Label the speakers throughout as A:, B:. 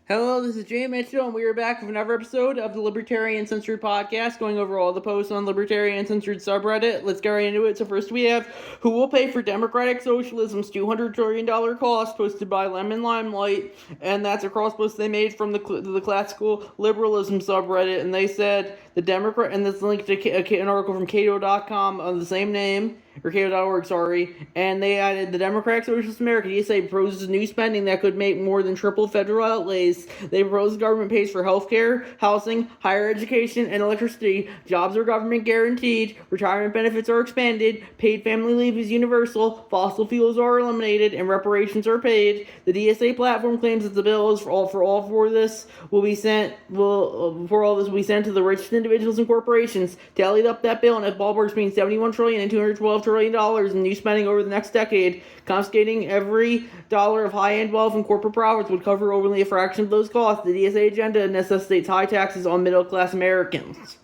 A: Hello, this is Jay Mitchell, and we are back with another episode of the Libertarian Censored podcast, going over all the posts on Libertarian Censored subreddit. Let's get right into it. So first we have, who will pay for democratic socialism's $200 trillion cost, posted by Lemon Limelight, and that's a cross post they made from the classical liberalism subreddit, and they said, the Democrat, and this link to an article from Cato.com of the same name, or Cato.org, sorry, and they added, the Democratic Socialist America, DSA, proposes new spending that could make more than triple federal outlays. They propose the government pays for healthcare, housing, higher education, and electricity. Jobs are government guaranteed, retirement benefits are expanded, paid family leave is universal, fossil fuels are eliminated, and reparations are paid. The DSA platform claims that the bill is for this will be sent to the richest individuals and corporations. Tallied up that bill, and it ballparks between $71 trillion and $212 trillion in new spending over the next decade. Confiscating every dollar of high-end wealth and corporate profits would cover only a fraction of those costs. The DSA agenda necessitates high taxes on middle-class Americans.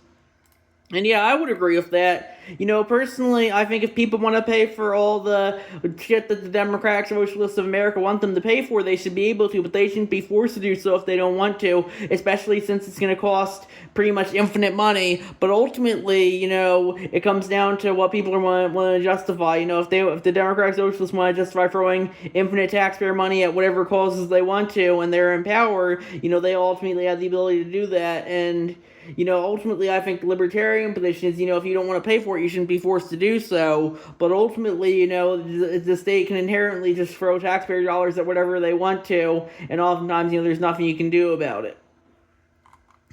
A: And yeah, I would agree with that. Personally, I think if people want to pay for all the shit that the Democratic Socialists of America want them to pay for, they should be able to, but they shouldn't be forced to do so if they don't want to, especially since it's going to cost pretty much infinite money. But ultimately, it comes down to what people want to justify. If the Democratic Socialists want to justify throwing infinite taxpayer money at whatever causes they want to, and they're in power, they ultimately have the ability to do that. And ultimately, I think the libertarian position is, if you don't want to pay for it, you shouldn't be forced to do so. But ultimately, the state can inherently just throw taxpayer dollars at whatever they want to, and oftentimes, there's nothing you can do about it.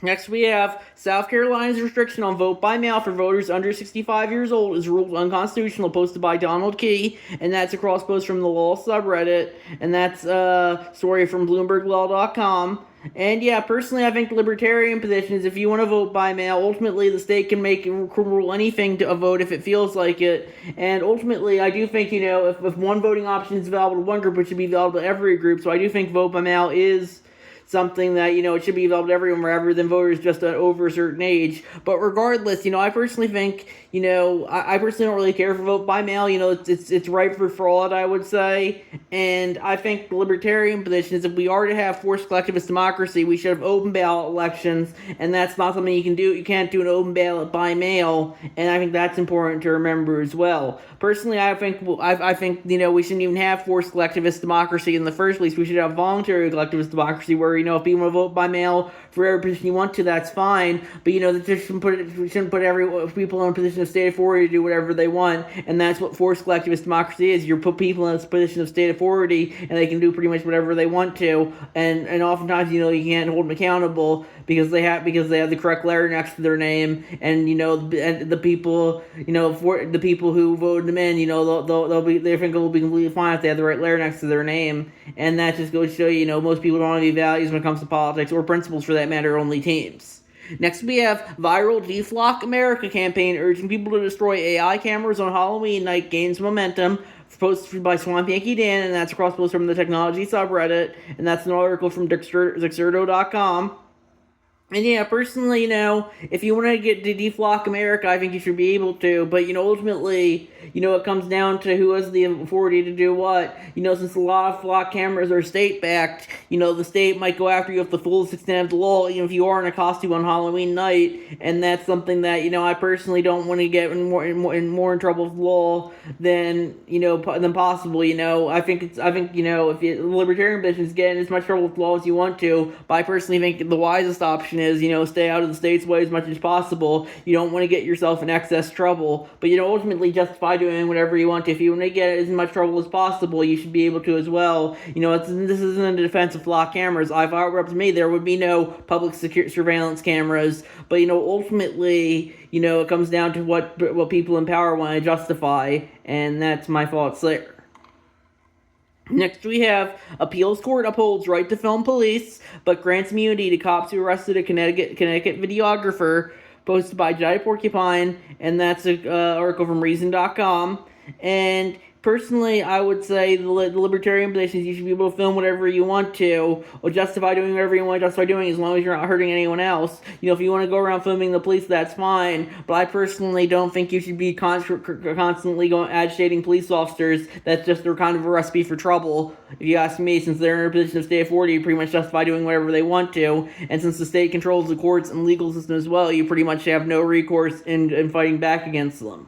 A: Next, we have South Carolina's restriction on vote by mail for voters under 65 years old is ruled unconstitutional, posted by Donald Key, and that's a cross post from the Law subreddit, and that's a story from BloombergLaw.com. And yeah, personally, I think the libertarian position is if you want to vote by mail, ultimately the state can rule anything to a vote if it feels like it. And ultimately, I do think, if one voting option is available to one group, it should be available to every group. So I do think vote by mail is something that, it should be available to everyone rather than voters just over a certain age. But regardless, I personally think, I personally don't really care for vote by mail. It's ripe for fraud, I would say. And I think the libertarian position is if we are to have forced collectivist democracy, we should have open ballot elections, and that's not something you can do. You can't do an open ballot by mail, and I think that's important to remember as well. Personally, I think we shouldn't even have forced collectivist democracy in the first place. We should have voluntary collectivist democracy where, if people want to vote by mail for every position you want to, that's fine. But, that shouldn't put people in a position of state authority to do whatever they want. And that's what forced collectivist democracy is. You put people in a position of state authority, and they can do pretty much whatever they want to. And oftentimes, you can't hold them accountable because they have the correct letter next to their name. And, the people, for the people who voted them in, they think it'll be completely fine if they have the right letter next to their name. And that just goes to show you, most people don't have any values when it comes to politics, or principles for that matter, only teams. Next, we have viral Deflock America campaign urging people to destroy AI cameras on Halloween night gains momentum, posted by Swamp Yankee Dan, and that's a cross post from the technology subreddit, and that's an article from Dexerto.com. And yeah, personally, if you want to get to deflock America, I think you should be able to. But, ultimately, it comes down to who has the authority to do what. Since a lot of flock cameras are state-backed, the state might go after you with the fullest extent of the law, even if you are in a costume on Halloween night. And that's something that, I personally don't want to get more in trouble with law than possible. I think, if the libertarian position is getting as much trouble with law as you want to, but I personally think the wisest option is, stay out of the state's way as much as possible. You don't want to get yourself in excess trouble, but, ultimately justify doing whatever you want to. If you want to get as much trouble as possible, you should be able to as well. This isn't a defense of flock cameras. If it were up to me, there would be no public surveillance cameras, but, ultimately, it comes down to what people in power want to justify, and that's my thoughts there. Next, we have appeals court upholds right to film police, but grants immunity to cops who arrested a Connecticut videographer, posted by Jai Porcupine, and that's an article from Reason.com. And Personally, I would say the libertarian position is you should be able to film whatever you want to, or justify doing whatever you want to justify doing as long as you're not hurting anyone else. If you want to go around filming the police, that's fine, but I personally don't think you should be constantly agitating police officers. That's just kind of a recipe for trouble, if you ask me, since they're in a position of state authority, you pretty much justify doing whatever they want to, and since the state controls the courts and legal system as well, you pretty much have no recourse in fighting back against them.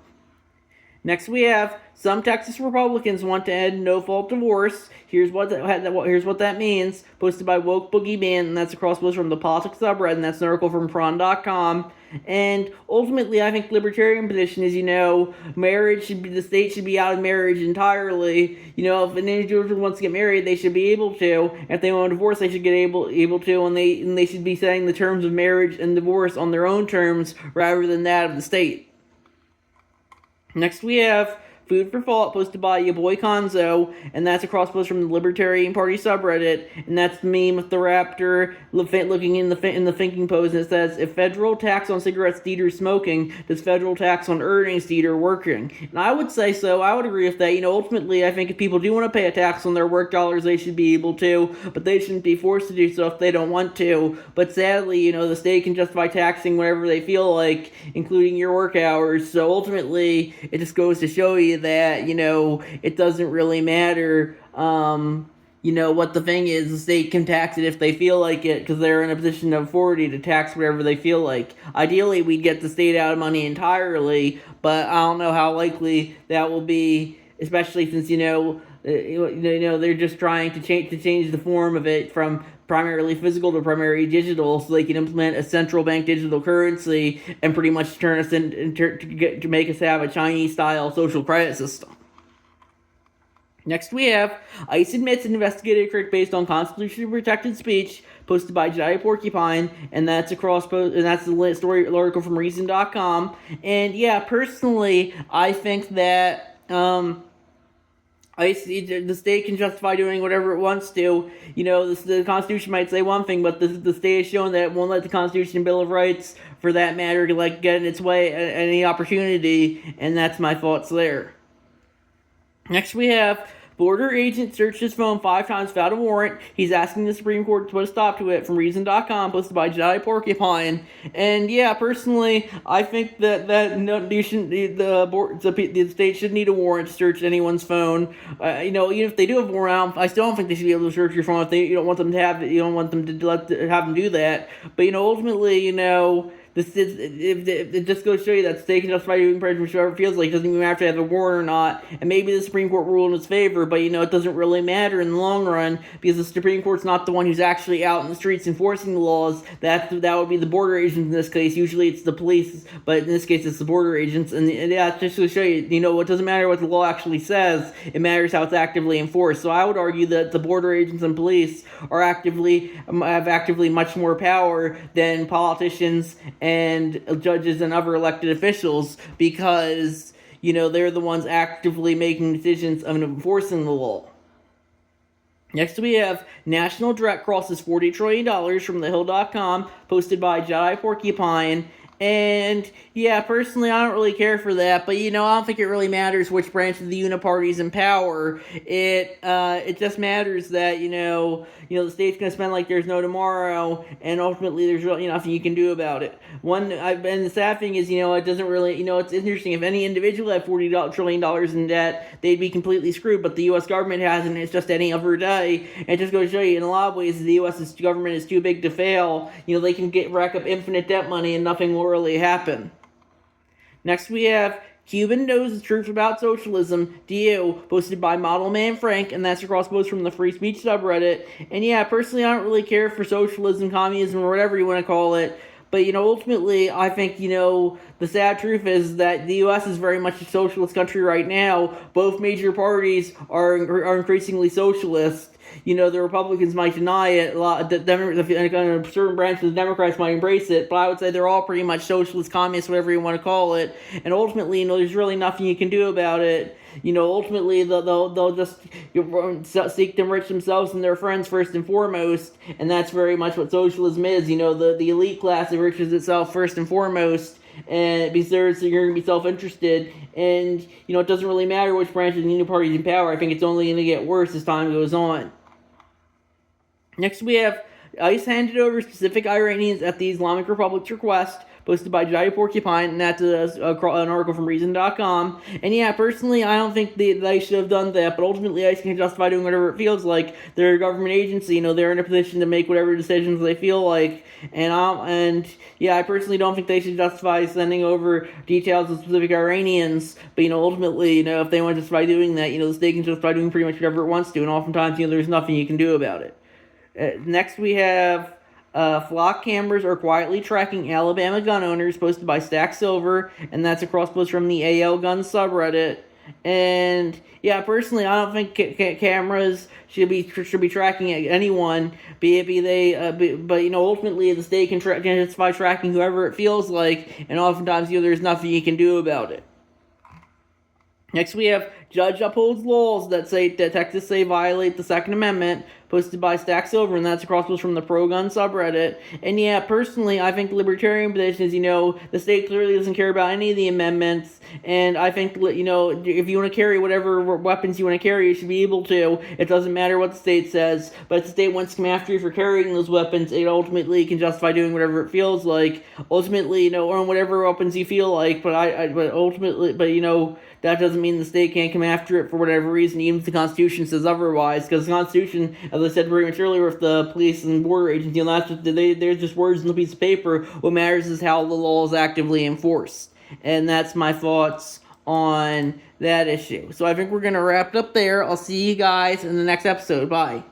A: Next, we have some Texas Republicans want to end no-fault divorce. Here's what that means. Posted by Woke Boogeyman, and that's across post from the Politics subreddit, and that's an article from Prawn.com. And ultimately, I think the libertarian position is, the state should be out of marriage entirely. If an individual wants to get married, they should be able to. If they want a divorce, they should get able to, and they should be setting the terms of marriage and divorce on their own terms rather than that of the state. Next, we have Food for Thought, posted by your boy Conzo, and that's a cross post from the Libertarian Party subreddit, and that's the meme with the raptor looking in the thinking pose, and it says, if federal tax on cigarettes deter smoking, does federal tax on earnings deter working? And I would say so. I would agree with that. Ultimately, I think if people do want to pay a tax on their work dollars, they should be able to, but they shouldn't be forced to do so if they don't want to. But sadly, the state can justify taxing whatever they feel like, including your work hours, so ultimately, it just goes to show you that, it doesn't really matter, what the thing is. The state can tax it if they feel like it, because they're in a position of authority to tax whatever they feel like. Ideally, we'd get the state out of money entirely, but I don't know how likely that will be, especially since, they're just trying to change the form of it from primarily physical to primarily digital, so they can implement a central bank digital currency and pretty much turn us to make us have a Chinese-style social credit system. Next, we have ICE admits an investigative critic based on constitutionally protected speech, posted by Jedi Porcupine, and that's the story article from Reason.com. And yeah, personally, I think that the state can justify doing whatever it wants to. The Constitution might say one thing, but the state has shown that it won't let the Constitution and Bill of Rights, for that matter, get in its way at any opportunity, and that's my thoughts there. Next, we have border agent searched his phone 5 times without a warrant. He's asking the Supreme Court to put a stop to it, from Reason.com, posted by Jedi Porcupine. And yeah, personally, I think that the state should need a warrant to search anyone's phone. Even if they do have a warrant, I still don't think they should be able to search your phone if you don't want them to have it. You don't want them to have them do that. But ultimately, it just goes to show you that the state can justify doing whichever it feels like. It doesn't even matter if they have a warrant or not. And maybe the Supreme Court ruled in its favor, but it doesn't really matter in the long run, because the Supreme Court's not the one who's actually out in the streets enforcing the laws. That would be the border agents in this case. Usually it's the police, but in this case it's the border agents. And yeah, just to show you, it doesn't matter what the law actually says. It matters how it's actively enforced. So I would argue that the border agents and police have actively much more power than politicians and judges and other elected officials, because they're the ones actively making decisions of enforcing the law. Next, we have national debt crosses $40 trillion from thehill.com, posted by Jedi Porcupine. And yeah, personally, I don't really care for that, but I don't think it really matters which branch of the uniparty's in power. It just matters that the state's gonna spend like there's no tomorrow, and ultimately there's really nothing you can do about it. And the sad thing is, it doesn't really, it's interesting. If any individual had $40 trillion in debt, they'd be completely screwed. But the U.S. government hasn't. It's just any other day. And it just goes to show you, in a lot of ways, the U.S. government is too big to fail. They can rack up infinite debt money, and nothing will really happen. Next, we have Cuban knows the truth about socialism, DO, posted by Model Man Frank, and that's across posts from the Free Speech subreddit. And yeah, personally, I don't really care for socialism, communism, or whatever you want to call it. But, ultimately, I think, the sad truth is that the U.S. is very much a socialist country right now. Both major parties are increasingly socialist. The Republicans might deny it. A certain branch of the Democrats might embrace it, but I would say they're all pretty much socialist, communist, whatever you want to call it. And ultimately, there's really nothing you can do about it. Ultimately, they'll just seek to enrich themselves and their friends first and foremost, and that's very much what socialism is. The elite class enriches itself first and foremost, and because you're going to be self-interested, and it doesn't really matter which branch of the new party is in power. I think it's only going to get worse as time goes on. Next, we have ICE handed over specific Iranians at the Islamic Republic's request, posted by Jai Porcupine, and that's an article from Reason.com. And yeah, personally, I don't think they should have done that, but ultimately ICE can justify doing whatever it feels like. They're a government agency, they're in a position to make whatever decisions they feel like. And yeah, I personally don't think they should justify sending over details of specific Iranians, but ultimately, if they want to justify doing that, the state can justify doing pretty much whatever it wants to, and oftentimes, there's nothing you can do about it. Next, we have flock cameras are quietly tracking Alabama gun owners, posted by Stack Silver, and that's a cross post from the AL Gun subreddit. And yeah, personally, I don't think cameras should be tracking anyone, but ultimately the state can justify tracking whoever it feels like, and oftentimes there's nothing you can do about it. Next, we have Judge upholds laws that Texas violate the Second Amendment, posted by Stack Silver, and that's a cross post from the pro-gun subreddit. And yeah, personally, I think the libertarian position is, the state clearly doesn't care about any of the amendments, and I think, if you want to carry whatever weapons you want to carry, you should be able to. It doesn't matter what the state says, but if the state wants to come after you for carrying those weapons, it ultimately can justify doing whatever it feels like. Ultimately, or on whatever weapons you feel like, but that doesn't mean the state can't come after it for whatever reason, even if the Constitution says otherwise. Because the Constitution, as I said very much earlier with the police and border agents, they're just words on a piece of paper. What matters is how the law is actively enforced. And that's my thoughts on that issue. So I think we're going to wrap it up there. I'll see you guys in the next episode. Bye.